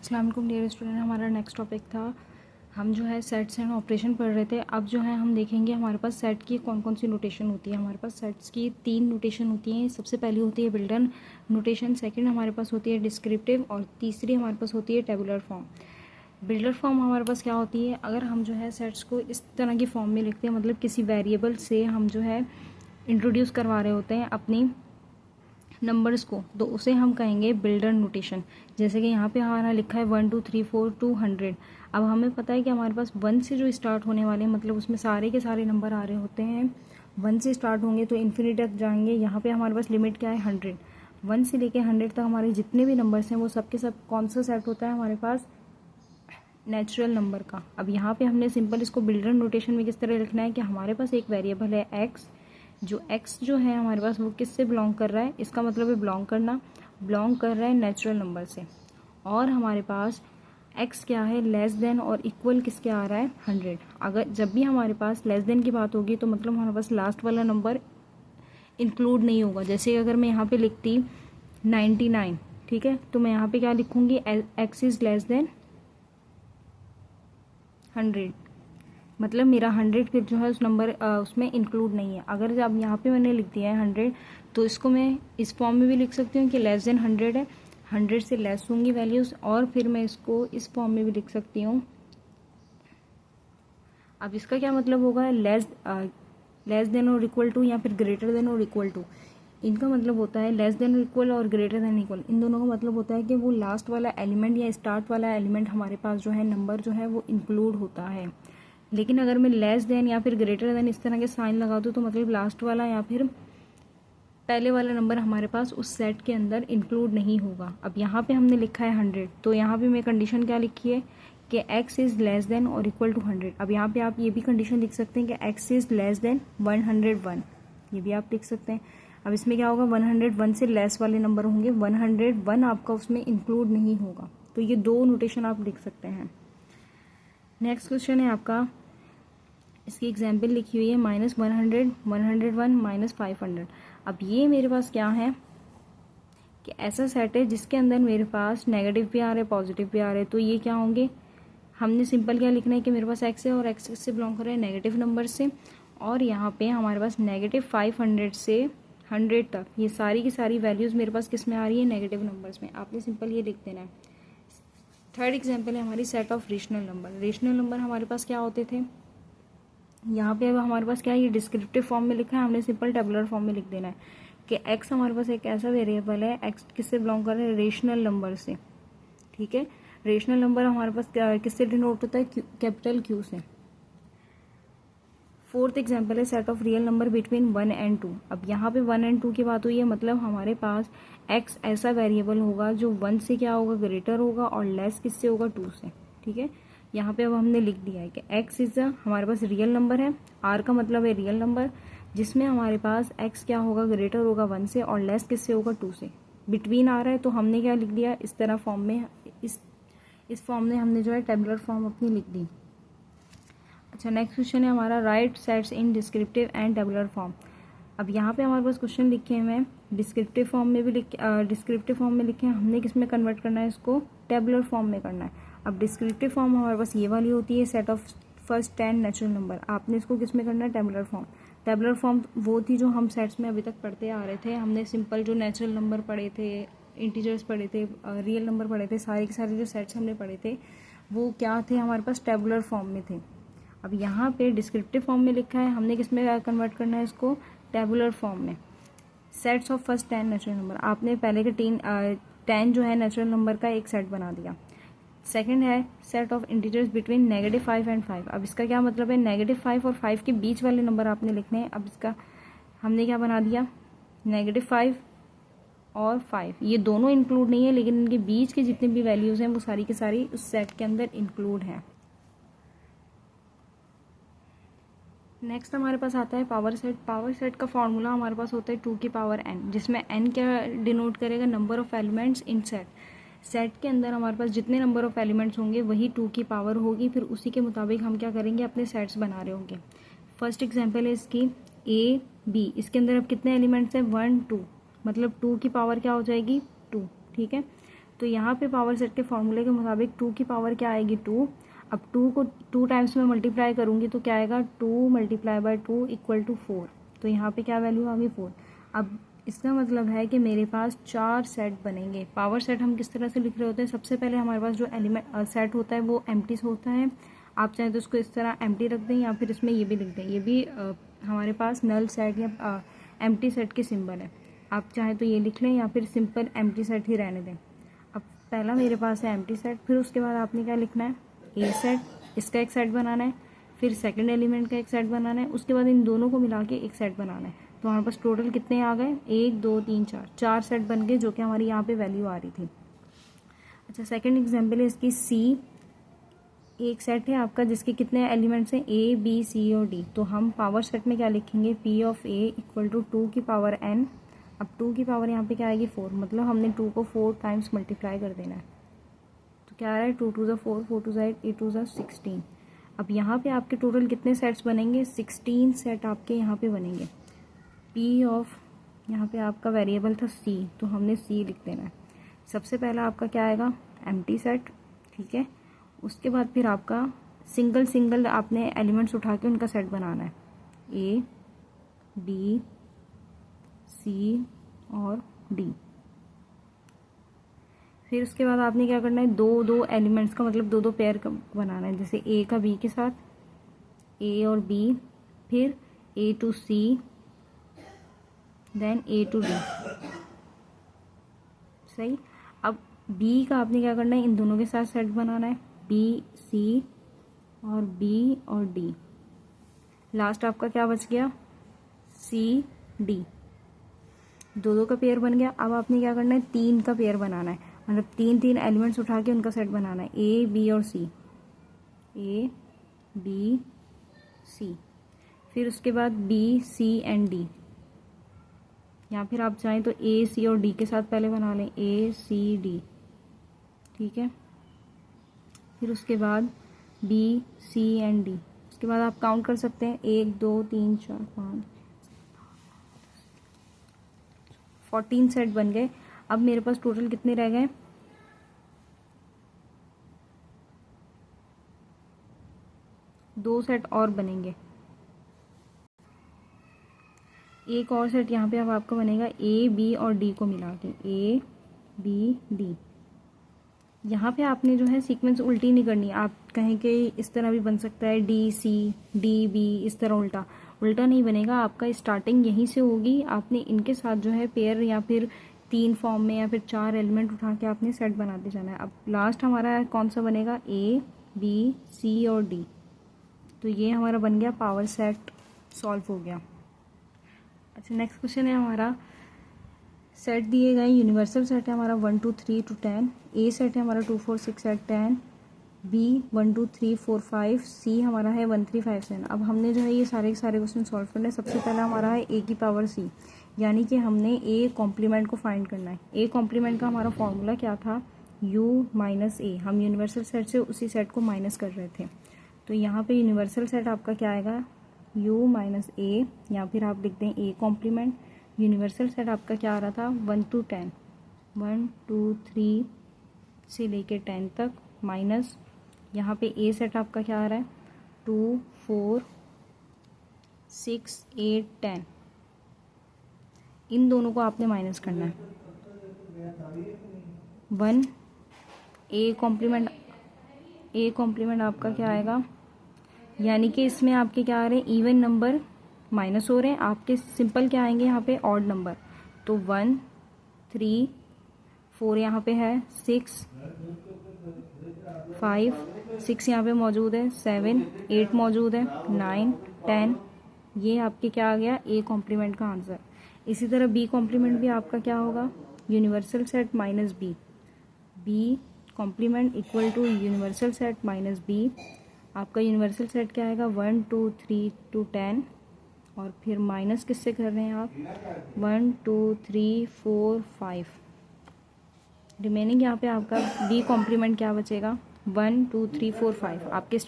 अस्सलाम वालेकुम dear student. हमारा नेक्स्ट टॉपिक था, हम जो है सेट्स एंड ऑपरेशन पढ़ रहे थे। अब जो है हम देखेंगे हमारे पास सेट की कौन कौन सी नोटेशन होती है। हमारे पास सेट्स की 3 नोटेशन होती हैं। सबसे पहली होती है बिल्डर नोटेशन, सेकंड हमारे पास होती है डिस्क्रिप्टिव और तीसरी हमारे पास होती है टेबुलर फॉर्म। बिल्डर फॉर्म हमारे पास क्या होती है, अगर हम जो है सेट्स को इस तरह की फॉर्म में लिखते हैं, मतलब किसी वेरिएबल से हम जो है इंट्रोड्यूस करवा रहे होते हैं अपनी नंबर्स को, तो उसे हम कहेंगे बिल्डर नोटेशन। जैसे कि यहाँ पे हमारा लिखा है 1 2 3 4 200। अब हमें पता है कि हमारे पास 1 से जो स्टार्ट होने वाले हैं, मतलब उसमें सारे के सारे नंबर आ रहे होते हैं 1 से स्टार्ट होंगे तो इन्फिनिटी तक जाएंगे। यहाँ पे हमारे पास लिमिट क्या है 100। 1 से लेके 100 तक हमारे जितने भी नंबर्स हैं वो सब के सब कौन सा सेट होता है हमारे पास, नेचुरल नंबर का। अब यहाँ पे हमने सिंपल इसको बिल्डर नोटेशन में किस तरह लिखना है कि हमारे पास एक वेरिएबल है एक्स, जो एक्स जो है हमारे पास वो किससे बिलोंग कर रहा है, इसका मतलब है बिलोंग करना, बिलोंग कर रहा है नेचुरल नंबर से। और हमारे पास एक्स क्या है, लेस देन और इक्वल किसके आ रहा है 100। अगर जब भी हमारे पास लेस देन की बात होगी तो मतलब हमारे पास लास्ट वाला नंबर इंक्लूड नहीं होगा। जैसे अगर मैं यहाँ पे लिखती 99, ठीक है, तो मैं यहाँ पे क्या लिखूंगी, एक्स इज लेस देन 100, मतलब मेरा 100 फिर जो है उस नंबर उसमें इंक्लूड नहीं है। अगर जब यहाँ पे मैंने लिख दिया है 100, तो इसको मैं इस फॉर्म में भी लिख सकती हूँ कि लेस देन 100 है, 100 से लेस होंगी वैल्यूज़, और फिर मैं इसको इस फॉर्म में भी लिख सकती हूँ। अब इसका क्या मतलब होगा, लेस देन और इक्वल टू या फिर ग्रेटर देन और इक्वल टू। इनका मतलब होता है लेस देन इक्वल और ग्रेटर देन इक्वल, इन दोनों का मतलब होता है कि वो लास्ट वाला एलिमेंट या स्टार्ट वाला एलिमेंट हमारे पास जो है नंबर जो है वो इंक्लूड होता है। लेकिन अगर मैं लेस देन या फिर ग्रेटर देन इस तरह के साइन लगा दूँ तो मतलब लास्ट वाला या फिर पहले वाला नंबर हमारे पास उस सेट के अंदर इंक्लूड नहीं होगा। अब यहाँ पे हमने लिखा है 100, तो यहाँ पे मैं कंडीशन क्या लिखी है कि x इज़ लेस देन और इक्वल टू 100। अब यहाँ पे आप ये भी कंडीशन लिख सकते हैं कि x इज़ लेस देन 101, ये भी आप लिख सकते हैं। अब इसमें क्या होगा, 101 से लेस वाले नंबर होंगे, 101 आपका उसमें इंक्लूड नहीं होगा। तो ये 2 नोटेशन आप लिख सकते हैं। नेक्स्ट क्वेश्चन है आपका, इसकी एग्जाम्पल लिखी हुई है -100, 101, -500। अब ये मेरे पास क्या है कि ऐसा सेट है जिसके अंदर मेरे पास नेगेटिव भी आ रहे हैं पॉजिटिव भी आ रहे हैं। तो ये क्या होंगे, हमने सिंपल क्या लिखना है कि मेरे पास एक्स है और एक्स से बिलोंग कर रहे हैं नेगेटिव नंबर से, और यहाँ पे हमारे पास -500 से 100 तक ये सारी की सारी वैल्यूज़ मेरे पास किस में आ रही है, नेगेटिव नंबर्स में। आपने सिंपल ये लिख देना है। थर्ड एग्जाम्पल है हमारी set of rational number. Rational number हमारे पास क्या होते थे, यहाँ पे अब हमारे पास क्या है, ये डिस्क्रिप्टिव फॉर्म में लिखा है, हमने सिंपल टेबुलर फॉर्म में लिख देना है कि एक्स हमारे पास एक ऐसा वेरिएबल है, एक्स किससे बिलोंग कर रहा है, रेशनल नंबर से। ठीक है, रेशनल नंबर हमारे पास किससे डिनोट होता है, कैपिटल क्यू से। फोर्थ एग्जाम्पल है set of real number between 1 and 2। अब यहाँ पे 1 एंड 2 की बात हुई है, मतलब हमारे पास एक्स ऐसा वेरिएबल होगा जो 1 से क्या होगा, ग्रेटर होगा, और लेस किससे होगा, 2 से। ठीक है, यहाँ पे अब हमने लिख दिया है कि x इज हमारे पास रियल नंबर है, r का मतलब है रियल नंबर, जिसमें हमारे पास x क्या होगा, ग्रेटर होगा 1 से, और लेस किससे होगा, 2 से। बिटवीन आ रहा है तो हमने क्या लिख दिया इस तरह फॉर्म में, इस फॉर्म में हमने जो है टेबुलर फॉर्म अपनी लिख दी। अच्छा, नेक्स्ट क्वेश्चन है हमारा, right sets in descriptive and tabular form. अब यहाँ पे हमारे पास क्वेश्चन लिखे हुए हैं, डिस्क्रिप्टिव फॉर्म में भी डिस्क्रिप्टिव फॉर्म में लिखे हैं, हमने किस में कन्वर्ट करना है, इसको टेबुलर फॉर्म में करना है। अब डिस्क्रिप्टिव फॉर्म हमारे पास ये वाली होती है, set of first 10 natural number. आपने इसको किस में करना है, टेबुलर फॉर्म। टेबुलर फॉर्म वो थी जो हम सेट्स में अभी तक पढ़ते आ रहे थे। हमने सिंपल जो नेचुरल नंबर पढ़े थे, इंटीजर्स पढ़े थे, रियल नंबर पढ़े थे, सारे के सारे जो सेट्स हमने पढ़े थे वो क्या थे, हमारे पास टेबुलर फॉर्म में थे। अब यहाँ पे डिस्क्रिप्टिव फॉर्म में लिखा है, हमने किस में कन्वर्ट करना है इसको, टेबुलर फॉर्म में। Sets of first 10 natural number, आपने पहले के 10 जो है नेचुरल नंबर का एक सेट बना दिया। सेकंड है set of integers between -5 and 5। अब इसका क्या मतलब है, -5 और 5 के बीच वाले नंबर आपने लिखने हैं। अब इसका हमने क्या बना दिया, -5 और 5, ये दोनों इंक्लूड नहीं है, लेकिन इनके बीच के जितने भी वैल्यूज़ हैं वो सारी की सारी उस सेट के अंदर इंक्लूड है। नेक्स्ट हमारे पास आता है पावर सेट। पावर सेट का फॉर्मूला हमारे पास होता है 2 की पावर n, जिसमें n क्या डिनोट करेगा, number of elements in set. Set के अंदर हमारे पास जितने नंबर ऑफ एलिमेंट्स होंगे वही 2 की पावर होगी, फिर उसी के मुताबिक हम क्या करेंगे, अपने सेट्स बना रहे होंगे। फर्स्ट एग्जाम्पल है इसकी a b, इसके अंदर अब कितने एलिमेंट्स हैं, 1 2, मतलब 2 की पावर क्या हो जाएगी, 2। ठीक है, तो यहाँ पे पावर सेट के फॉर्मूले के मुताबिक 2 की पावर क्या आएगी 2। अब 2 को 2 टाइम्स में मल्टीप्लाई करूँगी तो क्या आएगा 2 मल्टीप्लाई बाय 2 इक्वल टू 4। तो यहाँ पे क्या वैल्यू आ गई 4। अब इसका मतलब है कि मेरे पास 4 सेट बनेंगे। पावर सेट हम किस तरह से लिख रहे होते हैं, सबसे पहले हमारे पास जो एलिमेंट सेट होता है वो एम्प्टी होता है। आप चाहें तो उसको इस तरह एम्प्टी रख दें या फिर इसमें ये भी लिख दें, ये भी हमारे पास नल सेट या एम्प्टी सेट के सिंबल है। आप चाहें तो ये लिख लें या फिर सिंपल एम्प्टी सेट ही रहने दें। अब पहला मेरे पास है एम्प्टी सेट, फिर उसके बाद आपने क्या लिखना है ए सेट, इसका एक सेट बनाना है, फिर सेकंड एलिमेंट का एक सेट बनाना है, उसके बाद इन दोनों को मिला के एक सेट बनाना है। तो हमारे पास टोटल कितने आ गए 1 2 3 4, 4 सेट बन गए जो कि हमारी यहाँ पे वैल्यू आ रही थी। अच्छा, सेकंड एग्जांपल है इसकी सी। एक सेट है आपका जिसके कितने एलिमेंट्स हैं ए बी सी और डी। तो हम पावर सेट में क्या लिखेंगे P of A equal to 2 की पावर n। अब 2 की पावर यहाँ पे क्या आएगी 4, मतलब हमने 2 को 4 टाइम्स मल्टीप्लाई कर देना है। तो क्या आ रहा है 2 2 4, 4 2 8, 8 2 16। अब यहाँ पे आपके टोटल कितने सेट्स बनेंगे 16 सेट आपके यहाँ पे बनेंगे। पी ऑफ यहाँ पे आपका वेरिएबल था सी, तो हमने सी लिख देना है। सबसे पहला आपका क्या आएगा एम्प्टी सेट, ठीक है। उसके बाद फिर आपका सिंगल सिंगल आपने एलिमेंट्स उठा के उनका सेट बनाना है, ए बी सी और डी। फिर उसके बाद आपने क्या करना है दो दो एलिमेंट्स का मतलब 2 2 पेयर का बनाना है, जैसे ए का बी के साथ ए और बी, फिर A to C, then A to D. सही। अब बी का आपने क्या करना है इन दोनों के साथ सेट बनाना है, बी सी और बी और डी। लास्ट आपका क्या बच गया सी डी। 2 2 का पेयर बन गया। अब आपने क्या करना है 3 का पेयर बनाना है, मतलब 3 3 एलिमेंट्स उठा के उनका सेट बनाना है, ए बी और सी, ए बी सी। फिर उसके बाद बी सी एंड डी, या फिर आप चाहें तो ए सी और डी के साथ पहले बना लें, ए सी डी, ठीक है। फिर उसके बाद बी सी एंड डी। उसके बाद आप काउंट कर सकते हैं 1 2 3 4 5 14 सेट बन गए। अब मेरे पास टोटल कितने रह गए 2 सेट और बनेंगे। एक और सेट यहाँ पे अब आपका बनेगा ए बी और डी को मिला के, ए बी डी। यहाँ पे आपने जो है सीक्वेंस उल्टी नहीं करनी। आप कहें कि इस तरह भी बन सकता है डी सी डी बी, इस तरह उल्टा उल्टा नहीं बनेगा। आपका स्टार्टिंग यहीं से होगी, आपने इनके साथ जो है पेयर या फिर 3 फॉर्म में या फिर 4 एलिमेंट उठा के आपने सेट बनाते जाना है। अब लास्ट हमारा कौन सा बनेगा ए बी सी और डी। तो ये हमारा बन गया पावर सेट, सॉल्व हो गया। अच्छा, नेक्स्ट क्वेश्चन है हमारा सेट दिए गए यूनिवर्सल सेट है हमारा 1 2 3 to 10। ए सेट है हमारा 2 4 6 8 10, बी 1 2 3 4 5, सी हमारा है 1 3 5 7। अब हमने जो है ये सारे के सारे क्वेश्चन सॉल्व करने हैं। सबसे पहला हमारा है ए की पावर सी, यानी कि हमने ए कॉम्प्लीमेंट को फाइंड करना है। ए कॉम्प्लीमेंट का हमारा फॉर्मूला क्या था यू माइनस ए। हम यूनिवर्सल सेट से उसी सेट को माइनस कर रहे थे। तो यहाँ पे यूनिवर्सल सेट आपका क्या आएगा u माइनस ए, या फिर आप लिख दें ए कॉम्प्लीमेंट। यूनिवर्सल सेट आपका क्या आ रहा था 1 to 10, 1 2 3 से लेके 10 तक, माइनस यहाँ पे ए सेट आपका क्या आ रहा है 2 4 6 8 10। इन दोनों को आपने माइनस करना है। 1 ए कॉम्प्लीमेंट आपका क्या आएगा, यानी कि इसमें आपके क्या आ रहे हैं इवन नंबर माइनस हो रहे हैं, आपके सिंपल क्या आएंगे यहाँ पे ऑड नंबर। तो 1 3 4 यहाँ पे है, 6 5 6 यहाँ पे मौजूद है, 7 8 मौजूद है, 9 10। ये आपके क्या आ गया ए कॉम्प्लीमेंट का आंसर। इसी तरह बी कॉम्प्लीमेंट भी आपका क्या होगा universal set minus B, B complement equal to universal set minus B. आपका यूनिवर्सल सेट क्या आएगा 1 2 3 to 10, और फिर माइनस किससे कर रहे हैं आप 1 2 3 4 5। रिमेनिंग यहाँ पे आपका बी कॉम्प्लीमेंट क्या बचेगा 1 2 3 4 5। आपके